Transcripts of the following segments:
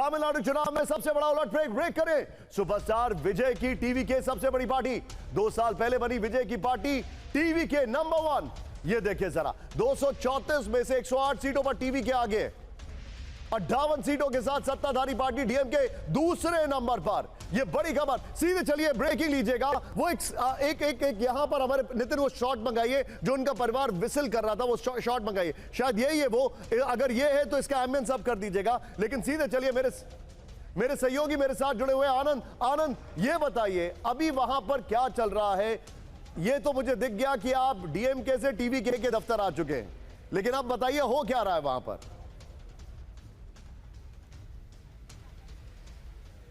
तमिलनाडु चुनाव में सबसे बड़ा उलटफेर ब्रेक करें। सुपरस्टार विजय की टीवी के सबसे बड़ी पार्टी, 2 साल पहले बनी विजय की पार्टी टीवी के नंबर 1। ये देखिए जरा, 234 में से 108 सीटों पर टीवी के आगे, 58 सीटों के साथ सत्ताधारी पार्टी डीएमके दूसरे नंबर पर। यह बड़ी खबर। सीधे चलिए ब्रेकिंग लीजिएगा। वो एक यहां पर हमारे नितिन वो शॉट मंगाइए जो उनका परिवार विसिल कर रहा था, वो शॉट मंगाइए। शायद यही है वो, अगर ये है तो इसका एम्बियंस अब कर दीजिएगा। लेकिन सीधे चलिए, मेरे सहयोगी मेरे साथ जुड़े हुए आनंद, ये बताइए अभी वहां पर क्या चल रहा है। ये तो मुझे दिख गया कि आप डीएमके से टीवी के दफ्तर आ चुके हैं, लेकिन अब बताइए हो क्या रहा है वहां पर।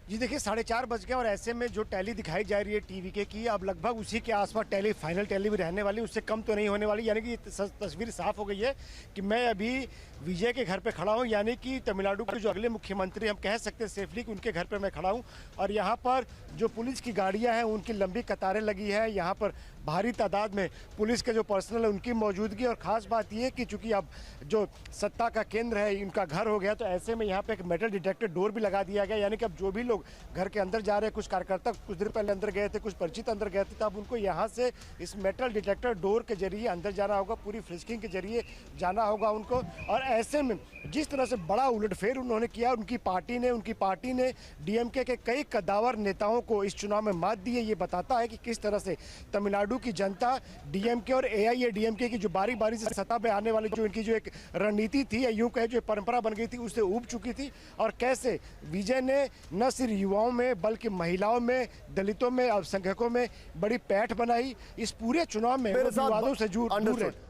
जी देखिए, 4:30 बज गए और ऐसे में जो टैली दिखाई जा रही है टीवी के की, अब लगभग उसी के आसपास टैली, फाइनल टैली भी रहने वाली, उससे कम तो नहीं होने वाली। यानी कि तस्वीर साफ हो गई है कि मैं अभी विजय के घर पे खड़ा हूं, यानी कि तमिलनाडु के जो अगले मुख्यमंत्री हम कह सकते हैं सेफली कि उनके घर पे मैं खड़ा हूं। और यहाँ पर जो पुलिस की गाड़ियाँ हैं उनकी लंबी कतारें लगी है। यहाँ पर भारी तादाद में पुलिस के जो पर्सनल है उनकी मौजूदगी। और ख़ास बात यह कि चूँकि अब जो सत्ता का केंद्र है इनका घर हो गया, तो ऐसे में यहाँ पे एक मेटल डिटेक्टर डोर भी लगा दिया गया। यानी कि अब जो भी लोग घर के अंदर जा रहे हैं, कुछ कार्यकर्ता कुछ देर पहले अंदर गए थे, कुछ परिचित अंदर गए थे, तब उनको यहाँ से इस मेटल डिटेक्टर डोर के जरिए अंदर जाना होगा, पूरी फ्रिस्किंग के जरिए जाना होगा उनको। और ऐसे में जिस तरह से बड़ा उलटफेर उन्होंने किया, उनकी पार्टी ने डीएमके के कई कद्दावर नेताओं को इस चुनाव में मात दी है। ये बताता है कि किस तरह से तमिलनाडु की जनता डीएमके और एआईएडीएमके की जो बारी बारी से सत्ता पे आने वाली जो इनकी जो एक रणनीति थी या यूं कहे जो परंपरा बन गई थी, उससे ऊब चुकी थी। और कैसे विजय ने न सिर्फ युवाओं में बल्कि महिलाओं में, दलितों में, अल्पसंख्यकों में बड़ी पैठ बनाई। इस पूरे चुनाव में विवादों से दूर।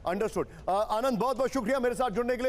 अंडरस्टूड। आनंद, बहुत बहुत शुक्रिया मेरे साथ जुड़ने के लिए।